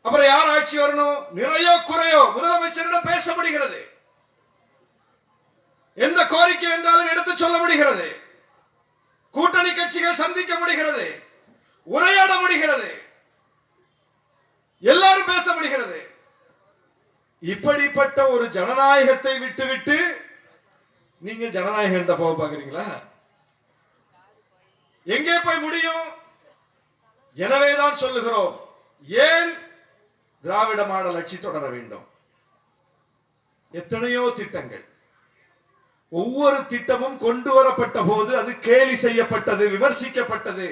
அப்புறம் யார் ஆட்சி வரணும்? நிறையோ குறையோ முதலமைச்சரிடம் பேச முடிகிறது. எந்த கோரிக்கை என்றாலும் எடுத்து சொல்ல முடிகிறது. கூட்டணி கட்சிகள் சந்திக்க முடிகிறது, உரையாட முடிகிறது, எல்லாரும் பேச முடிகிறது. இப்படிப்பட்ட ஒரு ஜனநாயகத்தை விட்டுவிட்டு நீங்க ஜனநாயகம் போக பாக்குறீங்களா? எங்கே போய் முடியும்? எனவேதான் சொல்லுகிறோம், ஏன் திராவிட மாடல் ஆட்சி தொடர வேண்டும்? எத்தனையோ திட்டங்கள், ஒவ்வொரு திட்டமும் கொண்டு வரப்பட்ட போது அது கேலி செய்யப்பட்டது, விமர்சிக்கப்பட்டது.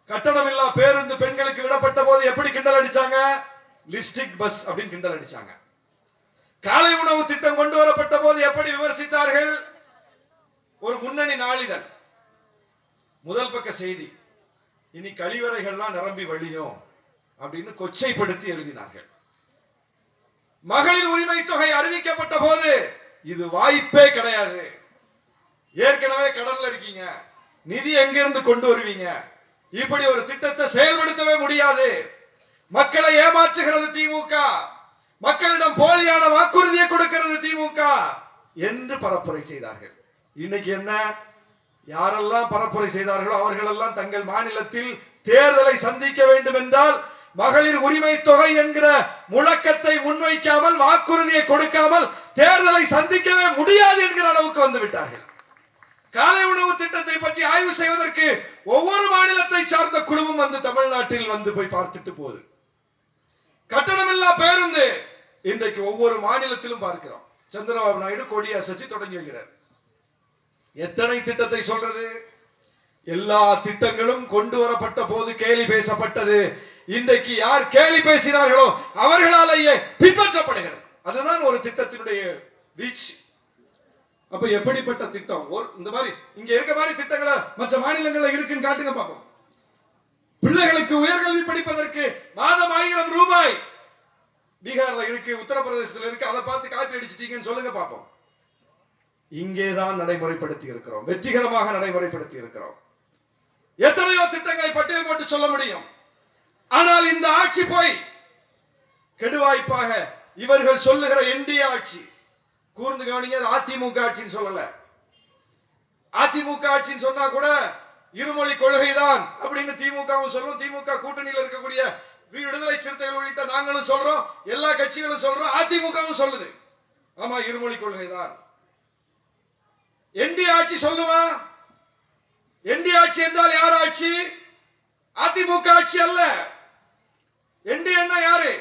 கட்டணமில்லா பேருந்து பெண்களுக்கு விடப்பட்ட போது எப்படி கிண்டல் அடிச்சாங்க? லிப்ஸ்டிக் பஸ் அப்படின்னு கிண்டல் அடிச்சாங்க. காலை உணவு திட்டம் கொண்டு வரப்பட்ட போது எப்படி விமர்சித்தார்கள்? ஒரு முன்னணி நாளிதழ் முதல் பக்க செய்தி, இனி கழிவறைகள்லாம் நிரம்பி வழியும் அப்படின்னு கொச்சைப்படுத்தி எழுதினார்கள். மகளிர் உரிமை தொகை அறிவிக்கப்பட்ட போது இது வாய்ப்பே கிடையாது, ஏற்கனவே கடல்ல இருக்கீங்க, நிதி எங்கிருந்து கொண்டு வருவீங்க, இப்படி ஒரு திட்டத்தை செயல்படுத்தவே முடியாது, மக்களை ஏமாற்றுகிறது திமுக, மக்களிடம் போலியான வாக்குறுதியை கொடுக்கிறது திமுக என்று பரப்புரை செய்தார்கள். இன்னைக்கு என்ன, யாரெல்லாம் பரப்புரை செய்தார்களோ அவர்களெல்லாம் தங்கள் மாநிலத்தில் தேர்தலை சந்திக்க வேண்டும் என்றால் மகளிர் உரிமை தொகை என்கிற முழக்கத்தை முன்வைக்காமல், வாக்குறுதியை கொடுக்காமல் தேர்தலை சந்திக்கவே முடியாது என்கிற அளவுக்கு வந்து விட்டார்கள். காலை உணவு திட்டத்தை பற்றி ஆய்வு செய்வதற்கு ஒவ்வொரு மாநிலத்தை சார்ந்த குழுவும் வந்து தமிழ்நாட்டில் வந்து போய் பார்த்துட்டு போகுது. கட்டணமில்லா பேருந்து இன்றைக்கு ஒவ்வொரு மாநிலத்திலும் பார்க்கிறோம். சந்திரபாபு நாயுடு கொடி அசைச்சு தொடங்கி வைக்கிறார். எத்தனை திட்டத்தை சொல்றது? எல்லா திட்டங்களும் கொண்டு வரப்பட்ட போது கேலி பேசப்பட்டது. இன்றைக்கு யார் கேலி பேசினார்களோ அவர்களாலேயே பின்பற்றப்படுகிறது. அதுதான் ஒரு திட்டத்தினுடைய வீச்சு. அப்ப எப்படிப்பட்ட திட்டம்? இந்த மாதிரி இங்க இருக்க மாதிரி திட்டங்களை மற்ற மாநிலங்கள்ல இருக்குன்னு காட்டுங்க பாப்போம். பிள்ளைகளுக்கு உயர்கல்வி படிப்பதற்கு மாதம் 1000 ரூபாய் பீகார்ல இருக்கு, உத்தரப்பிரதேசத்துல இருக்கு, அதை பார்த்து காப்பி அடிச்சிட்டீங்கன்னு சொல்லுங்க பாப்போம். இங்கேதான் நடைமுறைப்படுத்தி இருக்கிறோம், வெற்றிகரமாக நடைமுறைப்படுத்தி இருக்கிறோம். எத்தனையோ திட்டங்களை பட்டியல் போட்டு சொல்ல முடியும். ஆனால் இந்த ஆட்சி போய் கெடுவாய்ப்பாக இவர்கள் சொல்லுகிற என்டிஏ ஆட்சி, கூர்ந்து கவனிங்க, அதிமுக ஆட்சின்னு சொல்லல. அதிமுக ஆட்சின்னு சொன்னா கூட இருமொழி கொள்கைதான் அப்படின்னு திமுகவும் சொல்லும், திமுக கூட்டணியில் இருக்கக்கூடிய விடுதலை சிறுத்தைகள் உள்ளிட்ட நாங்களும் சொல்றோம், எல்லா கட்சிகளும் சொல்றோம், அதிமுகவும் சொல்லுது ஆமா இருமொழி கொள்கைதான். என்டிஏ ஆட்சி சொல்லுவான். என்டிஏ ஆட்சி என்றால் யார் ஆட்சி? அதிமுக ஆட்சி அல்ல. என்டிஏன்னா யாரு?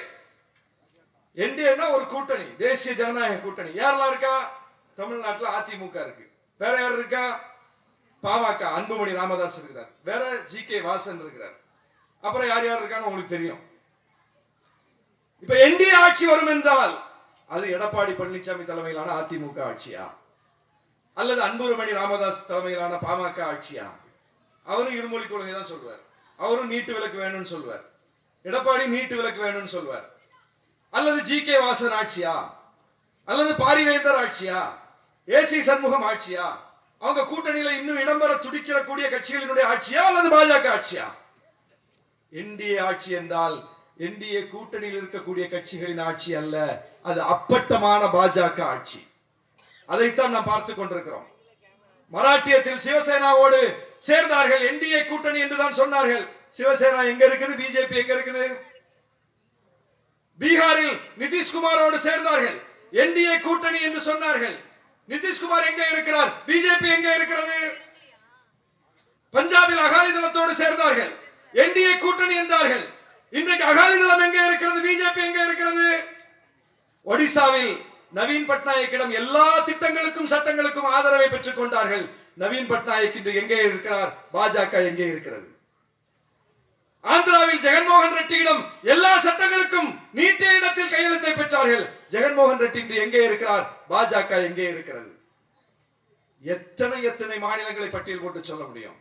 என்டிஏன்னா ஒரு கூட்டணி, தேசிய ஜனநாயக கூட்டணி. யாரெல்லாம் இருக்கா? தமிழ்நாட்டில் அதிமுக இருக்கு. வேற யார் இருக்கா? பாமக அன்புமணி ராமதாஸ் இருக்கிறார், வேற ஜி.கே. வாசன் இருக்கிறார், அப்புறம் யார் யார் இருக்கான்னு உங்களுக்கு தெரியும். இப்ப என்டிஏ ஆட்சி வரும் என்றால் அது எடப்பாடி பழனிசாமி தலைமையிலான அதிமுக ஆட்சியா அல்லது அன்புமணி ராமதாஸ் தலைமையிலான பாமக ஆட்சியா? அவரும் இருமொழி கொள்கை தான் சொல்வார், அவரும் நீட்டு விலக்கு வேணும்னு சொல்வார், எடப்பாடி நீட்டு விலக்கு வேணும்னு சொல்வார். அல்லது ஜி.கே. வாசன் ஆட்சியா அல்லது பாரிவேந்தர் ஆட்சியா, ஏசி சண்முகம் ஆட்சியா, அவங்க கூட்டணியில இன்னும் இடம்பெற துடிக்கக்கூடிய கட்சிகளினுடைய ஆட்சியா அல்லது பாஜக ஆட்சியா? என்டிஏ ஆட்சி என்றால் என்டிஏ கூட்டணியில் இருக்கக்கூடிய கட்சிகளின் ஆட்சி அல்ல, அது அப்பட்டமான பாஜக ஆட்சி. அதைத்தான் நாம் பார்த்துக் கொண்டிருக்கிறோம். மராட்டியத்தில் சிவசேனாவோடு சேர்ந்தார்கள், என்டிஏ கூட்டணி என்றுதான் சொன்னார்கள். சிவசேனா எங்க இருக்குது? பிஜேபி எங்க இருக்குது? பீகாரில் நிதிஷ்குமாரோடு சேர்ந்தார்கள், என்டிஏ கூட்டணி என்று சொன்னார்கள். நிதிஷ்குமார் எங்க இருக்கிறார்? பிஜேபி எங்க இருக்கிறது? பஞ்சாபில் அகாலிதளத்தோடு சேர்ந்தார்கள், என்டிஏ கூட்டணி என்றார்கள். இன்றைக்கு அகாலிதளம் எங்க இருக்கிறது? பிஜேபி எங்க இருக்கிறது? ஒடிசாவில் நவீன் பட்நாயக்கிடம் எல்லா திட்டங்களுக்கும் சட்டங்களுக்கும் ஆதரவை பெற்றுக் கொண்டார்கள். நவீன் பட்நாயக் இன்று எங்கே இருக்கிறார்? பாஜக எங்கே இருக்கிறது? ஆந்திராவில் ஜெகன்மோகன் ரெட்டியிடம் எல்லா சட்டங்களுக்கும் நீட்டிய இடத்தில் கையெழுத்தை பெற்றார்கள். ஜெகன்மோகன் ரெட்டி இன்று எங்கே இருக்கிறார்? பாஜக எங்கே இருக்கிறது? எத்தனை எத்தனை மாநிலங்களை பட்டியல் போட்டு சொல்ல முடியும்.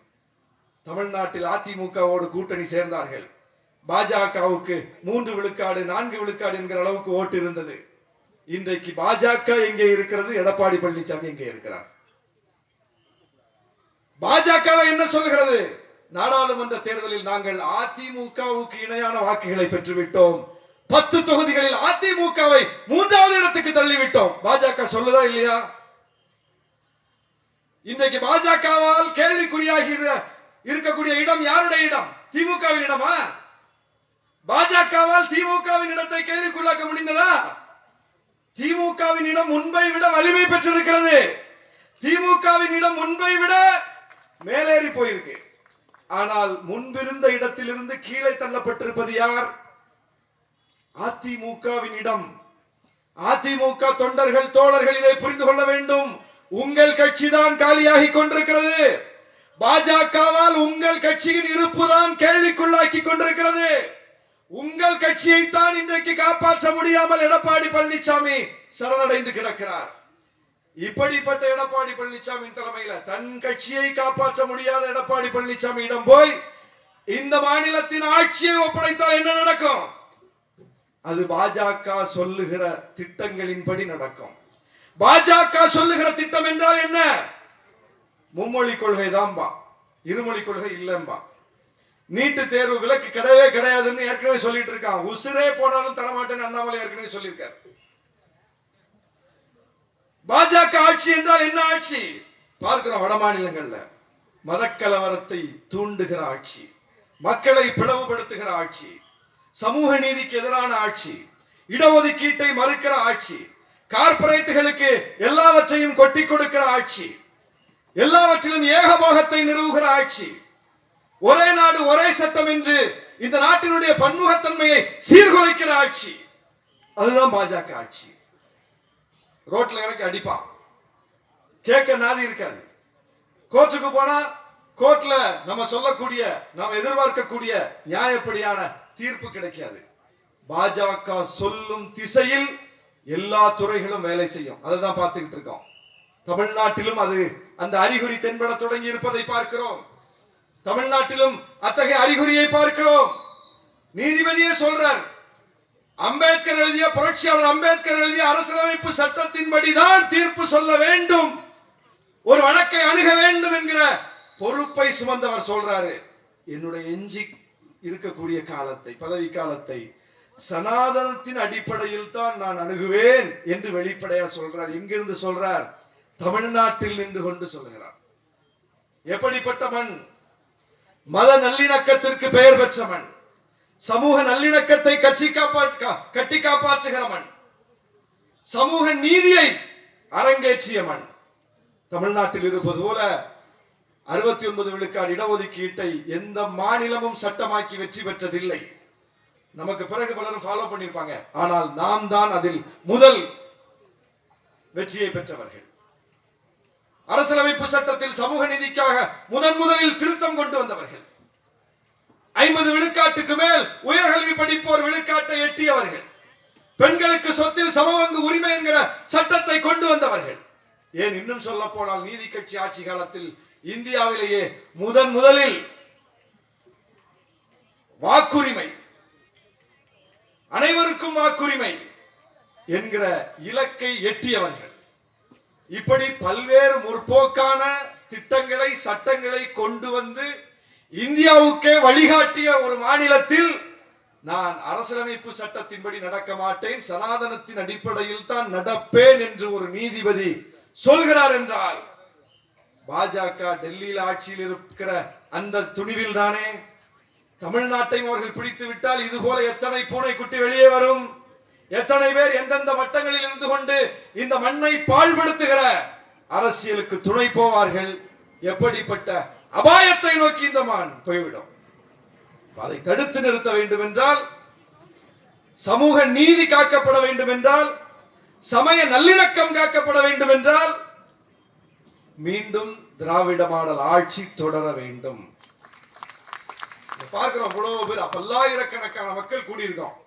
தமிழ்நாட்டில் அதிமுகவோடு கூட்டணி சேர்ந்தார்கள். பாஜகவுக்கு 3 விழுக்காடு 4 விழுக்காடு என்கிற அளவுக்கு ஓட்டு இருந்தது. இன்றைக்கு பாஜக எங்கே இருக்கிறது? எடப்பாடி பழனிசாமி எங்கே இருக்கிறார்? பாஜக என்ன சொல்கிறது? நாடாளுமன்ற தேர்தலில் நாங்கள் அதிமுகவுக்கு இணையான வாக்குகளை பெற்றுவிட்டோம், 10 தொகுதிகளில் அதிமுகவை 3வது இடத்துக்கு தள்ளிவிட்டோம். பாஜக சொல்லுதா இல்லையா? இன்றைக்கு பாஜகவால் கேள்விக்குறியாகி இருக்கக்கூடிய இடம் யாருடைய இடம்? திமுகவின் இடமா? பாஜகவால் திமுகவின் இடத்தை கேள்விக்குள்ளாக்க முடிந்ததா? திமுகவின் இடம் முன்பை விட வலிமை பெற்றிருக்கிறது. திமுகவின் இடம் முன்பை விட மேலேறி போயிருக்கு. ஆனால் முன்பிருந்த இடத்திலிருந்து கீழே தள்ளப்பட்டிருப்பது யார்? அதிமுகவின் இடம். அதிமுக தொண்டர்கள் தோழர்கள் இதை புரிந்து கொள்ள வேண்டும். உங்கள் கட்சி தான் காலியாகி கொண்டிருக்கிறது. பாஜகவால் உங்கள் கட்சியின் இருப்பு தான் கேள்விக்குள்ளாக்கி கொண்டிருக்கிறது. உங்கள் கட்சியை தான் இன்றைக்கு காப்பாற்ற முடியாமல் எடப்பாடி பழனிசாமி சரணடைந்து கிடக்கிறார். இப்படிப்பட்ட எடப்பாடி பழனிசாமி தலைமையில தன் கட்சியை காப்பாற்ற முடியாத எடப்பாடி பழனிசாமியிடம் போய் இந்த மாநிலத்தின் ஆட்சியை ஒப்படைத்தால் என்ன நடக்கும்? அது பாஜக சொல்லுகிற திட்டங்களின்படி நடக்கும். பாஜக சொல்லுகிற திட்டம் என்றால் என்ன? மும்மொழி கொள்கை தான்பா, இருமொழி கொள்கை இல்லம்பா. நீட்டு தேர்வு விலக்கு கிடையவே கிடையாதுன்னு ஏற்கனவே சொல்லிட்டு இருக்கான். உசுரே போனாலும் தரமாட்டேன்னு அண்ணாமலை ஏற்கனவே சொல்லியிருக்காரு. பாஜக ஆட்சி என்றால் என்ன ஆட்சி பார்க்கிறோம்? வட மாநிலங்கள்ல மதக்கலவரத்தை தூண்டுகிற ஆட்சி, மக்களை பிளவுபடுத்துகிற ஆட்சி, சமூக நீதிக்கு எதிரான ஆட்சி, இடஒதுக்கீட்டை மறுக்கிற ஆட்சி, கார்பரேட்டுகளுக்கு எல்லாவற்றையும் கொட்டி கொடுக்கிற ஆட்சி, எல்லாவற்றிலும் ஏகபோகத்தை நிறுவுகிற ஆட்சி, ஒரே நாடு ஒரே சட்டம் என்று இந்த நாட்டினுடைய பன்முகத்தன்மையை சீர்குலைக்கிற ஆட்சி, அதுதான் பாஜக ஆட்சி. ரோட்ல இறக்கி அடிப்பான், கேட்க நாதி இருக்காது. கோர்ட்டுக்கு போனா கோர்ட்ல நம்ம சொல்லக்கூடிய, நாம் எதிர்பார்க்கக்கூடிய நியாயப்படியான தீர்ப்பு கிடைக்காது. பாஜக சொல்லும் திசையில் எல்லா துறைகளும் வேலை செய்யும். அதை தான் பார்த்துக்கிட்டு இருக்கோம். தமிழ்நாட்டிலும் அது அந்த அறிகுறி தென்பட தொடங்கி இருப்பதை பார்க்கிறோம். தமிழ்நாட்டிலும் அத்தகைய அறிகுறியை பார்க்கிறோம். நீதிபதியே சொல்றார், அம்பேத்கர் எழுதிய, புரட்சியாளர் அம்பேத்கர் எழுதிய அரசியலமைப்பு சட்டத்தின்படிதான் தீர்ப்பு சொல்ல வேண்டும், ஒரு வழக்கை அணுக வேண்டும் என்கிற பொறுப்பை சுமந்தவர் சொல்றாரு. என்னுடைய எஞ்சி இருக்கக்கூடிய காலத்தை, பதவி காலத்தை சனாதனத்தின் அடிப்படையில் தான் நான் அணுகுவேன் என்று வெளிப்படையா சொல்றார். எங்கிருந்து சொல்றார்? தமிழ்நாட்டில் நின்று கொண்டு சொல்கிறார். எப்படிப்பட்ட மண்? மத நல்லிணக்கத்திற்கு பெயர் பெற்ற மண், சமூக நல்லிணக்கத்தை கட்டி காப்பாற்றுகிற மண், சமூக நீதியை அரங்கேற்றிய மண். தமிழ்நாட்டில் இருப்பது போல 69 விழுக்காடு இடஒதுக்கீட்டை எந்த மாநிலமும் சட்டமாக்கி வெற்றி பெற்றதில்லை. நமக்கு பிறகு பலரும் ஃபாலோ பண்ணிருப்பாங்க, ஆனால் நாம் தான் அதில் முதல் வெற்றியை பெற்றவர்கள். அரசியலமைப்பு சட்டத்தில் சமூக நீதிக்காக முதலில் திருத்தம் கொண்டு வந்தவர்கள். 50 விழுக்காட்டுக்கு மேல் உயர்கல்வி படிப்போர் விழுக்காட்டை எட்டியவர்கள். பெண்களுக்கு சொத்தில் சமபங்கு உரிமை என்கிற சட்டத்தை கொண்டு வந்தவர்கள். ஏன் இன்னும் சொல்ல போனால் நீதி கட்சி ஆட்சி காலத்தில் இந்தியாவிலேயே முதலில் வாக்குரிமை, அனைவருக்கும் வாக்குரிமை என்கிற இலக்கை எட்டியவர்கள். இப்படி பல்வேறு முற்போக்கான திட்டங்களை, சட்டங்களை கொண்டு வந்து இந்தியாவுக்கே வழிகாட்டிய ஒரு மாநிலத்தில் நான் அரசியலமைப்பு சட்டத்தின்படி நடக்க மாட்டேன், சனாதனத்தின் அடிப்படையில் தான் நடப்பேன் என்று ஒரு நீதிபதி சொல்கிறார் என்றால், பாஜக டெல்லியில் ஆட்சியில் இருக்கிற அந்த துணிவில் தானே தமிழ்நாட்டை அவர்கள் பிடித்து விட்டால் இது போல எத்தனை பூனை குட்டி வெளியே வரும்? எத்தனை பேர் எந்தெந்த மட்டங்களில் இருந்து கொண்டு இந்த மண்ணை பாழ்படுத்துகிற அரசியலுக்கு துணை போவார்கள்? எப்படிப்பட்ட அபாயத்தை நோக்கி இந்த மண் போய்விடும். அதை தடுத்து நிறுத்த வேண்டும் என்றால், சமூக நீதி காக்கப்பட வேண்டும் என்றால், சமய நல்லிணக்கம் காக்கப்பட வேண்டும் என்றால், மீண்டும் திராவிட மாடல் ஆட்சி தொடர வேண்டும். பார்க்கிறோம் இவ்வளவு பேர், பல்லாயிரக்கணக்கான மக்கள் கூடியிருக்கோம்.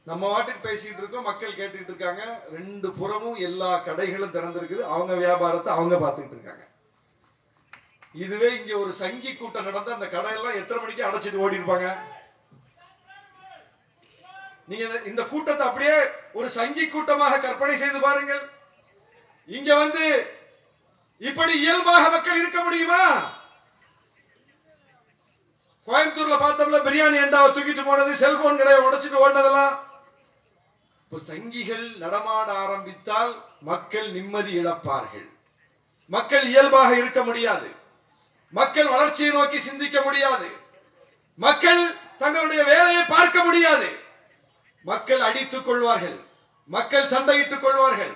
நம்ம வாட்டுக்கு பேசிட்டு இருக்கோம், மக்கள் கேட்டுட்டு இருக்காங்க. 2 புறமும் எல்லா கடைகளும் திறந்திருக்குது, அவங்க வியாபாரத்தை அவங்க பார்த்துட்டு இருக்காங்க. இதுவே இங்க ஒரு சங்கி கூட்டம் நடந்த அந்த கடையெல்லாம் எத்தனை மணிக்கு அடைச்சிட்டு ஓடி இருப்பாங்க? நீங்க இந்த கூட்டத்தை அப்படியே ஒரு சங்கி கூட்டமாக கற்பனை செய்து பாருங்கள். இங்க வந்து இப்படி இயல்பாக மக்கள் இருக்க முடியுமா? கோயம்புத்தூர்ல பார்த்தோம்ல, பிரியாணி அண்டாவை தூக்கிட்டு போனது, செல்போன் கடையை உடைச்சிட்டு ஓடினதெல்லாம். இப்ப சங்கிகள் நடமாட ஆரம்பித்தால் மக்கள் நிம்மதி இழப்பார்கள். மக்கள் இயல்பாக இருக்க முடியாது. மக்கள் வளர்ச்சியை நோக்கி சிந்திக்க முடியாது. மக்கள் தங்களுடைய வேலையை பார்க்க முடியாது. மக்கள் அடித்துக் கொள்வார்கள், மக்கள் சண்டையிட்டுக் கொள்வார்கள்.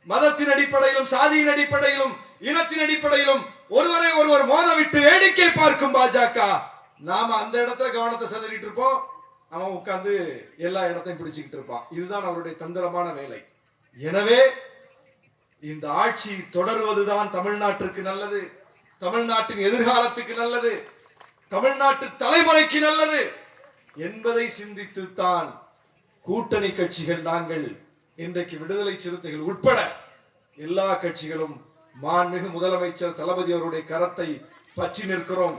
மதத்தின் அடிப்படையிலும், சாதியின் அடிப்படையிலும், இனத்தின் அடிப்படையிலும் ஒருவரை ஒருவர் மோதவிட்டு வேடிக்கை பார்க்கும் பாஜக. நாம அந்த இடத்துல கவனத்தை செதறிட்டு இருப்போம், அவன் உட்கார்ந்து எல்லா இடத்தையும் பிடிச்சுக்கிட்டு இருப்பான். இதுதான் அவருடைய தந்திரமான வேலை. எனவே இந்த ஆட்சி தொடர்வதுதான் தமிழ்நாட்டிற்கு நல்லது, தமிழ்நாட்டின் எதிர்காலத்துக்கு நல்லது, தமிழ்நாட்டு தலைமுறைக்கு நல்லது என்பதை சிந்தித்துத்தான் கூட்டணி கட்சிகள், நாங்கள் இன்றைக்கு விடுதலை சிறுத்தைகள் உட்பட எல்லா கட்சிகளும் மாண்புமிகு முதலமைச்சர் தளபதி அவருடைய கரத்தை பற்றி நிற்கிறோம்.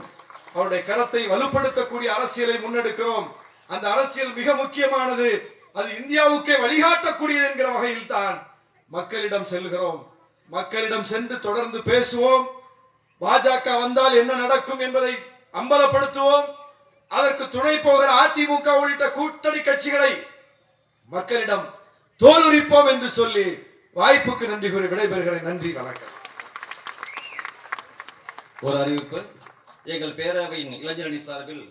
அவருடைய கரத்தை வலுப்படுத்தக்கூடிய அரசியலை முன்னெடுக்கிறோம். அந்த அரசியல் மிக முக்கியமானது, அது இந்தியாவுக்கே வழிகாட்டக்கூடியது என்கிற வகையில் தான் மக்களிடம் செல்கிறோம். மக்களிடம் சென்று தொடர்ந்து பேசுவோம். பாஜக வந்தால் என்ன நடக்கும் என்பதை அம்பலப்படுத்துவோம். அதற்கு துணை போகிற அதிமுக உள்ளிட்ட கூட்டணி கட்சிகளை மக்களிடம் தோலுரிப்போம் என்று சொல்லி வாய்ப்புக்கு நன்றி கூறி விடைபெறுகிறேன். நன்றி, வணக்கம். ஒரு அறிவிப்பு. எங்கள் பேரவையின் இளைஞரணி சார்பில்